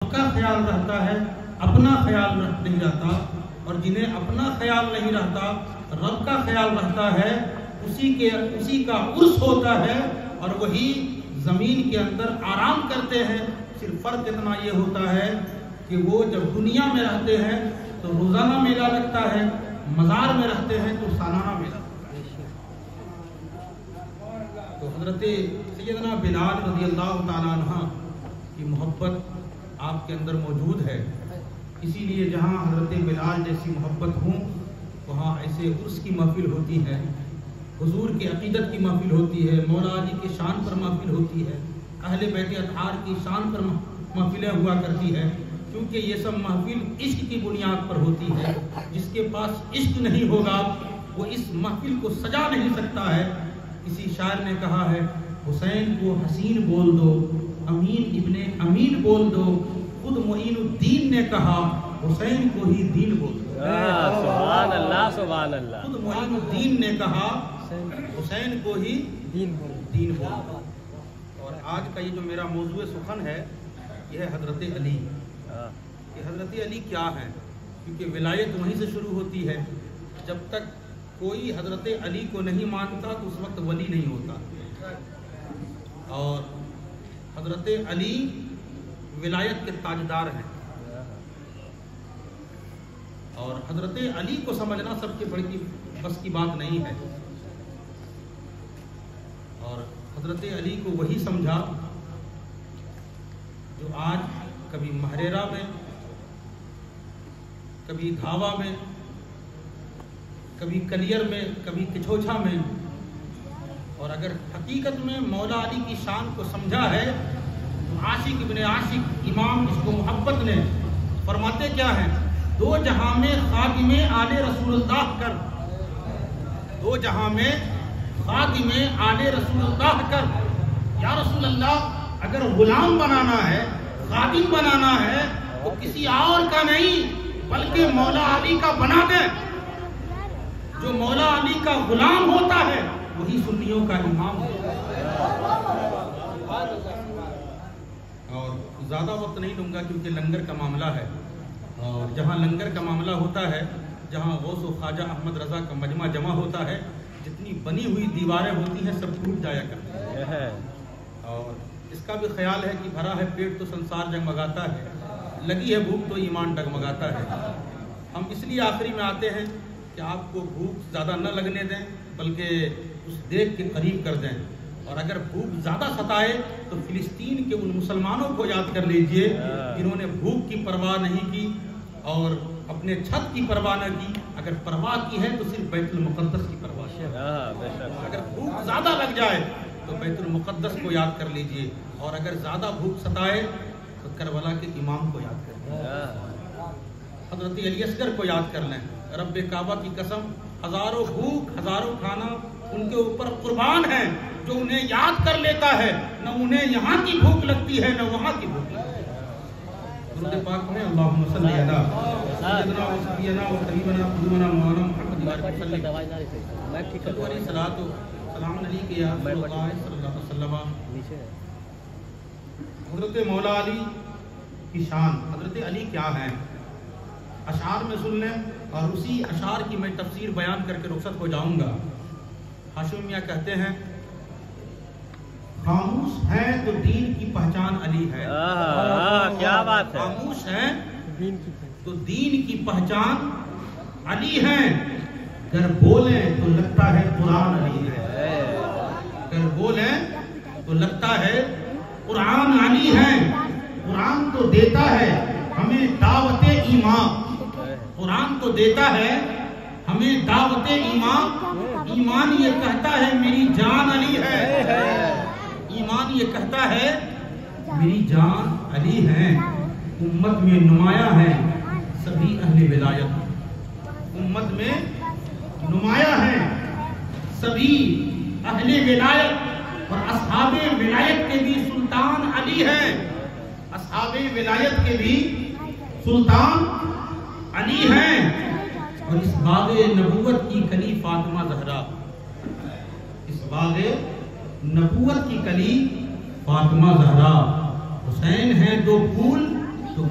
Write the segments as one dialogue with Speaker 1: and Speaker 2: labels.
Speaker 1: رب کا خیال رہتا ہے، اپنا خیال نہیں رہتا، اور جنہیں اپنا خیال نہیں رہتا رب کا خیال رہتا ہے، اسی کا عرس ہوتا ہے اور وہی زمین کے اندر آرام کرتے ہیں۔ صرف فرق اتنا یہ ہوتا ہے کہ وہ جب دنیا میں رہتے ہیں تو روزانہ میلہ لگتا ہے، مزار میں رہتے ہیں تو سالانہ میلہ لگتا ہے۔ تو حضرت سیدنا بلال رضی اللہ تعالیٰ عنہ کی محبت آپ کے اندر موجود ہے، اسی لیے جہاں حضرت بلال جیسی محبت ہوں وہاں ایسے عرس کی محفل ہوتی ہے، حضور کی عقیدت کی محفل ہوتی ہے، مولا علی کے شان پر محفل ہوتی ہے، اہل بیت اطہار کی شان پر محفلیں ہوا کرتی ہے، کیونکہ یہ سب محفل عشق کی بنیاد پر ہوتی ہے۔ جس کے پاس عشق نہیں ہوگا وہ اس محفل کو سجا نہیں سکتا ہے۔ کسی شاعر نے کہا ہے، حسین کو حسین بول دو، امین ابن امین بول دو، خود معین الدین نے کہا حسین کو ہی دین بول دو۔
Speaker 2: سبحان اللہ سبحان اللہ۔
Speaker 1: خود معین الدین نے کہا حسین کو ہی دین بول دو۔ اور آج کا یہ جو میرا موضوع سخن ہے یہ ہے حضرت علی، کہ حضرت علی کیا ہیں، کیونکہ ولایت وہیں سے شروع ہوتی ہے۔ جب تک کوئی حضرت علی کو نہیں مانتا تو اس وقت ولی نہیں ہوتا، اور حضرت علی ولایت کے تاجدار ہیں، اور حضرت علی کو سمجھنا سب کے بڑی بس کی بات نہیں ہے۔ اور حضرت علی کو وہی سمجھا جو آج کبھی مہریرا میں، کبھی دھاوا میں، کبھی کلیر میں، کبھی کچھوچھا میں، اور اگر حقیقت میں مولا علی کی شان کو سمجھا ہے تو عاشق ابن عاشق امام اس کو محبت نے فرماتے کیا ہیں، دو جہاں میں خادم آل رسول اللہ کر، دو جہاں میں خادم آل رسول اللہ کر۔ یا رسول اللہ اگر غلام بنانا ہے، خادم بنانا ہے تو کسی اور کا نہیں بلکہ مولا علی کا بنا دیں۔ جو مولا علی کا غلام ہوتا ہے وہی سنیوں کا امام ہوتا ہے۔ اور زیادہ وقت نہیں لوں گا کیونکہ لنگر کا معاملہ ہے، اور جہاں لنگر کا معاملہ ہوتا ہے، جہاں غوث و خواجہ احمد رضا کا مجمع جمع ہوتا ہے، جتنی بنی ہوئی دیواریں ہوتی ہیں سب ٹوٹ جایا کرتی ہیں، اور اس کا بھی خیال ہے کہ بھرا ہے پیٹ تو سنسار جگمگاتا ہے، لگی ہے بھوک تو ایمان ڈگمگاتا ہے۔ ہم اس لیے آخری میں آتے ہیں کہ آپ کو بھوک زیادہ نہ لگنے دیں بلکہ اس دیکھ کے قریب کر دیں، اور اگر بھوک زیادہ ستائے تو فلسطین کے ان مسلمانوں کو یاد کر لیجئے جنہوں نے بھوک کی پرواہ نہیں کی اور اپنے چھت کی پرواہ نہ کی۔ اگر پرواہ کی ہے تو صرف بیت المقدس کی پرواہ ہے۔ اگر بھوک زیادہ لگ جائے تو بیت المقدس کو یاد کر لیجئے، اور اگر زیادہ بھوک ستائے تو کربلا کے امام کو یاد کر لیں، حضرت علی اصغر کو یاد کر لیں۔ رب کعبہ کی قسم، ہزاروں بھوک ہزاروں کھانا ان کے اوپر قربان ہے، جو انہیں یاد کر لیتا ہے نہ انہیں یہاں کی بھوک لگتی ہے نہ وہاں کی بھوک لگتی ہے۔ درود پاک میں اللہم صلی علی سیدنا و سیدنا و حبیبنا قدومنا مولانا محمد صلاۃ و سلام علیک یا رسول اللہ صلی اللہ علیہ وسلم۔ حضرت مولا علی کی شان، حضرت علی کیا ہیں، اشعار میں سن لیں، اور اسی اشعار کی میں تفسیر بیان کر کے رخصت ہو جاؤں گا۔ ہاشمی میاں کہتے ہیں، خاموش ہے تو دین کی پہچان علی ہے۔
Speaker 2: کیا بات ہے،
Speaker 1: خاموش ہے تو دین کی پہچان علی ہے، اگر بولیں تو لگتا ہے قرآن علی ہے، اگر بولیں تو لگتا ہے قرآن علی ہے۔ قرآن تو دیتا ہے ہمیں دعوت ایمان، قرآن تو دیتا ہے ہمیں دعوت ایمان، ایمان یہ کہتا ہے میری جان علی ہے، ایمان یہ کہتا ہے میری جان علی ہے۔ امت میں نمایاں ہیں سبھی اہل ولایت، امت میں نمایاں ہیں سبھی اہل ولایت، اور اصحاب ولایت کے بھی سلطان علی ہیں، اصحاب ولایت کے بھی سلطان علی ہیں۔ اور اس باغ نبوت کی کلی فاطمہ زہرا، اس باغ نبوت کی کلی فاطمہ زہرا۔ حسین ہیں دو پھول تو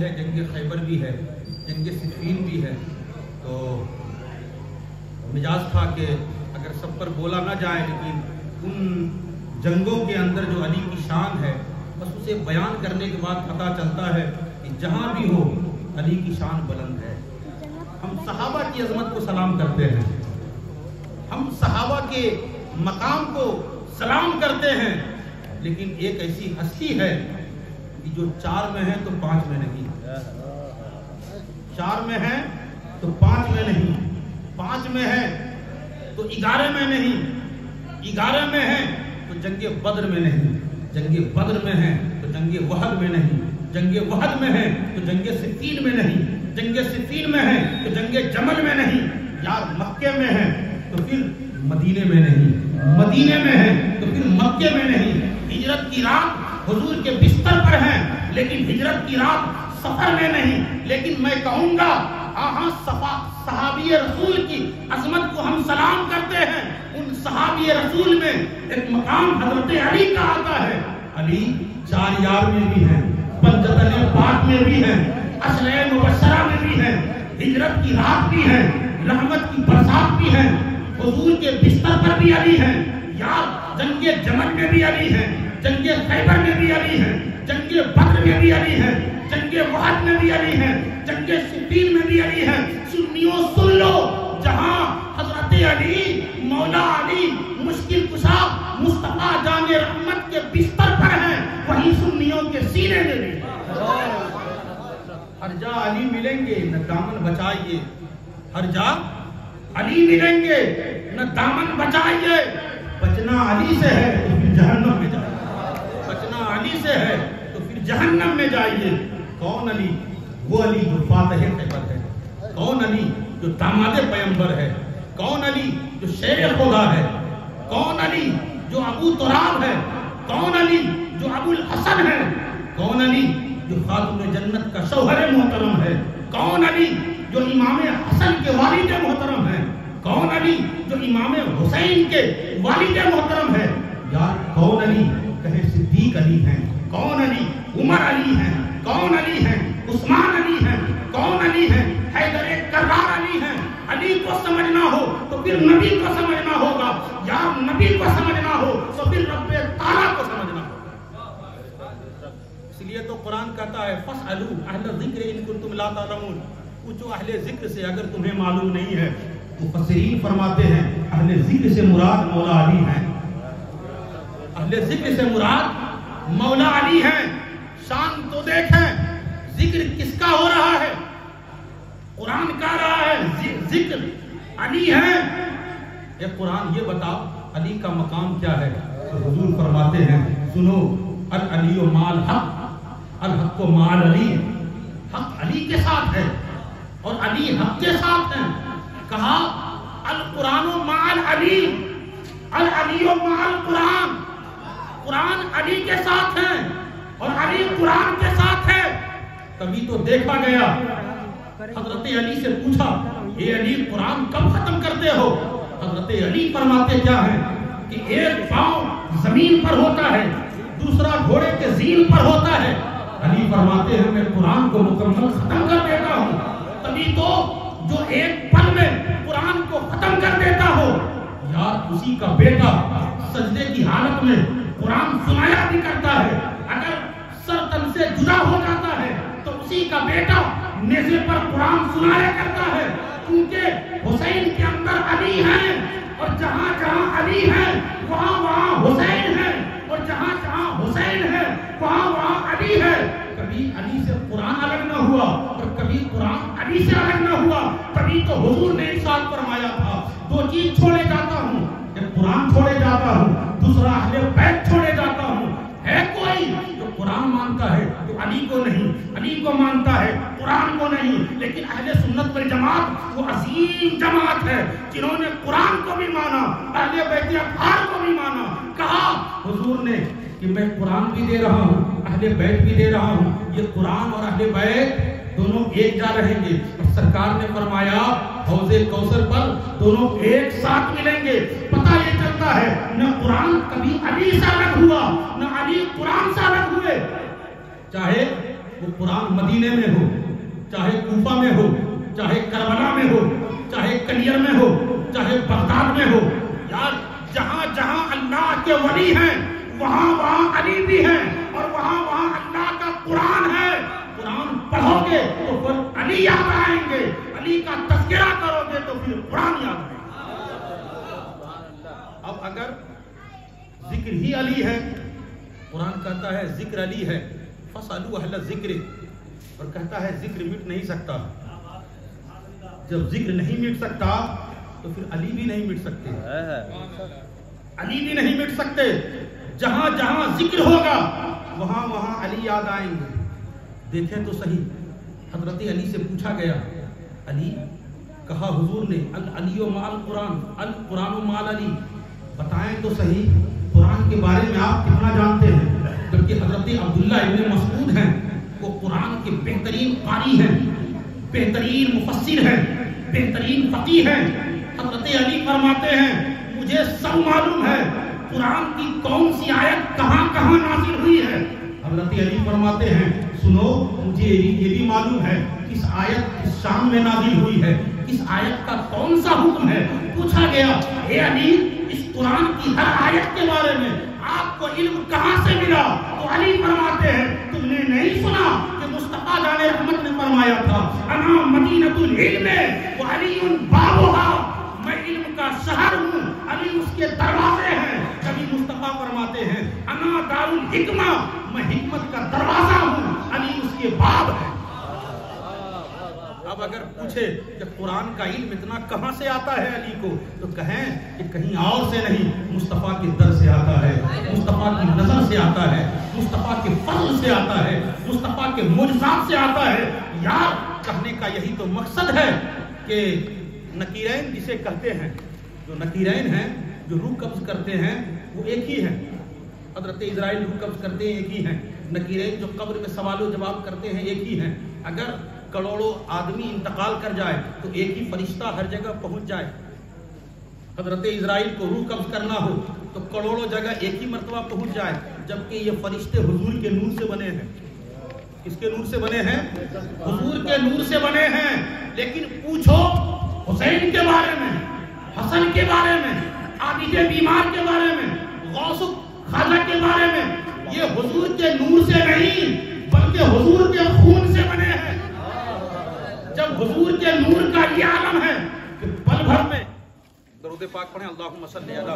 Speaker 1: بھی ہے, جنگ خیبر بھی ہے, جنگ صفین بھی ہے. تو مجاز تھا کہ اگر سب پر بولا نہ جائے, لیکن ان جنگوں کے اندر جو علی کی شان ہے بس اسے بیان کرنے کے بعد پتہ چلتا ہے کہ جہاں بھی ہو علی کی شان بلند ہے. ہم صحابہ کی عظمت کو سلام کرتے ہیں, ہم صحابہ کے مقام کو سلام کرتے ہیں, لیکن ایک ایسی ہستی ہے کہ جو 4 میں ہے تو 5 میں نہیں, 4 میں ہے تو 5 میں نہیں, 5 میں ہے تو 11 میں نہیں, 11 میں ہے تو جنگ بدر میں نہیں, جنگ بدر میں ہے تو جنگ وحد میں نہیں, جنگ وحد میں ہے تو جنگ صفین میں نہیں, جنگ صفین میں ہے تو جنگ جمل میں نہیں. یار مکے میں ہے تو پھر مدینے میں نہیں, مدینے میں ہے تو پھر مکے میں نہیں. ہجرت کی رات حضور کے بستر پر ہے, لیکن ہجرت کی رات سفر میں نہیں. لیکن میں کہوں گا ہاں صحابی رسول کی عظمت کو ہم سلام کرتے ہیں. ان صحابی رسول میں ایک مقام حضرت علی کا آتا ہے. علی 4 یار میں بھی ہیں, بلجتن پاک میں بھی ہیں, عشرہ مبشرہ میں بھی ہیں, ہجرت کی رات بھی ہیں, رحمت کی برسات بھی ہیں, حضور کے بستر پر بھی علی ہیں. یار جنگ جمل میں بھی علی ہیں, جنگ خیبر میں بھی علی ہیں, جنگ بدر میں بھی علی ہیں, جنگ وحد میں بھی علی ہیں, جنگ صفین میں بھی علی ہیں. سنیوں سن لو, جہاں حضرت علی مولا علی مشکل کشا مصطفیٰ جان رحمت کے بستر پر ہیں, وہی سنیوں کے سینے میں بھی. ہر جا علی ملیں گے نہ دامن بچائیے, ہر جا علی ملیں گے نہ دامن بچائیے. بچنا علی سے ہے تو پھر جہنم میں جائیے, بچنا علی سے ہے تو پھر جہنم میں جائیے. کون علی؟ وہ علی جو فاتح خیبر ہے, کون علی جو داماد پیغمبر ہے, کون علی جو شیر خدا ہے, کون علی جو ابو تراب ہے, کون علی جو ابو الحسن ہے, کون علی جو خاتم جنت کا شوہر محترم ہے, کون علی جو امام حسن کے والد محترم ہے, کون علی جو امام حسین کے والد محترم ہے. یار کون علی؟ کہے صدیق علی ہیں, کون علی؟ عمر علی ہیں, کون علی ہیں؟ عثمان علی ہیں, کون علی ہیں؟ حیدر کرار علی ہیں. علی کو سمجھنا ہو تو پھر نبی کو سمجھنا ہوگا, یار نبی کو سمجھنا ہو تو پھر رب تعالیٰ کو سمجھنا ہوگا. اس لیے تو قرآن کہتا ہے فَاسْأَلُوا أَهْلَ الذِّكْرِ إِن كُنتُمْ لَا تَعْلَمُونَ, پوچھو اہل ذکر سے اگر تمہیں معلوم نہیں ہے. مفسرین فرماتے ہیں اہل ذکر سے مراد مولا علی ہیں, اہل ذکر سے مراد مولا علی ہیں. شان تو دیکھیں, ذکر کس کا ہو رہا ہے؟ قرآن کہہ رہا ہے ذکر علی ہے. یہ قرآن یہ بتاؤ علی کا مقام کیا ہے؟ تو حضور فرماتے ہیں سنو, العلی و مال حق, الحق و مال علی, حق علی کے ساتھ ہے اور علی حق کے ساتھ ہے. کہا القرآن و مال علی, العلی و مال قرآن, قرآن علی کے ساتھ ہے اور علی قرآن کے ساتھ ہے. کبھی تو دیکھا گیا حضرت علی سے پوچھا اے علی قرآن کب ختم کرتے ہو؟ حضرت علی فرماتے کیا ہے کہ ایک پاؤں زمین پر ہوتا ہے, دوسرا گھوڑے کے زین پر ہوتا ہے. علی فرماتے ہیں میں قرآن کو مکمل ختم کر دیتا ہوں. تبھی تو جو ایک پل میں قرآن کو ختم کر دیتا ہو, یار اسی کا بیٹا سجدے کی حالت میں قرآن سنایا بھی کرتا ہے. اگر سر تن سے جدا ہو جاتا ہے تو اسی کا بیٹا نیزے پر قرآن سنایا کرتا ہے. کیونکہ حسین کے اندر علی ہیں اور جہاں جہاں علی ہیں وہاں وہاں حسین ہے, اور جہاں جہاں حسین ہے وہاں وہاں علی ہے. کبھی علی سے قرآن الگ نہ ہوا اور کبھی قرآن علی سے الگ نہ ہوا. تبھی تو حضور نے ارشاد فرمایا تھا 2 چیز چھوڑے جاتا ہوں, ایک قرآن چھوڑے جاتا ہوں, دوسرا اہل بیت چھوڑے جاتا ہوں. ہے کوئی جو قرآن مانتا ہے تو علی کو نہیں, علی کو مانتا ہے قرآن کو نہیں. لیکن اہل سنت والجماعت وہ عظیم جماعت ہے جنہوں نے قرآن کو بھی مانا, اہل بیت اطہار کو بھی مانا. کہا حضور نے کہ میں قرآن بھی دے رہا ہوں, اہل بیت بھی دے رہا ہوں, یہ قرآن اور اہل بیت دونوں ایک جا رہیں گے. اور سرکار نے فرمایا حوض کوثر پر دونوں ایک ساتھ ملیں گے. پتہ یہ چلتا ہے نہ قرآن کبھی علی سے الگ ہوا, نہ علی قرآن سے الگ ہوئے. چاہے وہ قرآن مدینے میں ہو، چاہے کوفہ میں ہو، چاہے کربلا میں ہو، چاہے کلیر میں ہو، چاہے بغداد میں ہو، یار جہاں جہاں اللہ کے ولی ہیں وہاں وہاں علی بھی ہیں، اور وہاں وہاں اللہ کا قرآن ہے۔ قرآن پڑھو گے تو پھر علی یاد آئیں گے، علی کا تذکرہ کرو گے تو پھر قرآن یاد آئیں گے۔ اب اگر ذکر ہی علی ہے، قرآن کہتا ہے ذکر علی ہے، فَاسْأَلُوا أَهْلَ الذِّكْرِ، اور کہتا ہے ذکر مٹ نہیں سکتا۔ جب ذکر نہیں مٹ سکتا تو پھر علی بھی نہیں مٹ سکتے، علی بھی نہیں مٹ سکتے۔ جہاں جہاں ذکر ہوگا وہاں وہاں علی یاد آئیں گے۔ دیکھیں تو صحیح، حضرت علی سے پوچھا گیا، علی کہا حضور نے العلی مع القرآن، القرآن مع علی، بتائیں تو صحیح قرآن کے بارے میں آپ کتنا جانتے ہیں؟ جبکہ حضرت عبداللہ ابن مسعود ہیں، وہ قرآن کے بہترین قاری ہیں، بہترین مفسر ہیں، بہترین فقیہ ہیں۔ حضرت علی فرماتے ہیں مجھے سب معلوم ہے قرآن کی کون سی آیت کہاں کہاں نازل ہوئی ہے۔ حضرت علی فرماتے ہیں سنو مجھے یہ بھی معلوم ہے کس آیت کس شام میں نازل ہوئی ہے، اس آیت کا کون سا حکم ہے۔ پوچھا گیا اے علی اس قرآن کی ہر آیت کے بارے میں آپ کو علم کہاں سے ملا؟ تو علی فرماتے ہیں تم نے نہیں سنا کہ مصطفیٰ جان رحمت نے فرمایا تھا انا مدینۃ العلم وعلی بابها، میں علم کا شہر ہوں، علی اس کے دروازے ہیں۔ کبھی مصطفیٰ فرماتے ہیں انا دار الحکمہ، میں حکمت کا دروازہ ہوں، علی اس کے باب ہے۔ اب اگر پوچھے کہ قرآن کا علم اتنا کہاں سے آتا ہے علی کو، تو کہیں کہ کہیں اور سے نہیں، مصطفیٰ کے در سے آتا ہے، مصطفیٰ کی نظر سے آتا ہے، مصطفیٰ کے فضل سے آتا ہے، مصطفیٰ کے معجزات سے آتا ہے۔ یار کہنے کا یہی تو مقصد ہے کہ نکیرین جسے کہتے ہیں، جو نکیرین ہیں جو روح قبض کرتے ہیں وہ ایک ہی ہیں، حضرت اسرائیل روح قبض کرتے ہیں ایک ہی ہیں، نکیرین جو قبر میں سوال و جواب کرتے ہیں ایک ہی ہیں۔ اگر کروڑوں آدمی انتقال کر جائے تو ایک ہی فرشتہ ہر جگہ پہنچ جائے، حضرت اسرائیل کو روح قبض کرنا ہو تو کروڑوں جگہ ایک ہی مرتبہ پہنچ جائے، جبکہ یہ فرشتے حضور کے نور سے بنے ہیں۔ کس کے نور سے بنے ہیں؟ حضور کے نور سے بنے ہیں۔ لیکن پوچھو حسین کے بارے میں، حسن کے بارے میں، عابد بیمار کے بارے میں، غوث خواجہ کے بارے میں، یہ حضور کے نور سے نہیں بلکہ حضور کے خون سے بنے ہیں۔ جب حضور کے نور کا یہ عالم ہے کہ پل بھر میں درود پاک پڑھیں اللہم صلی علی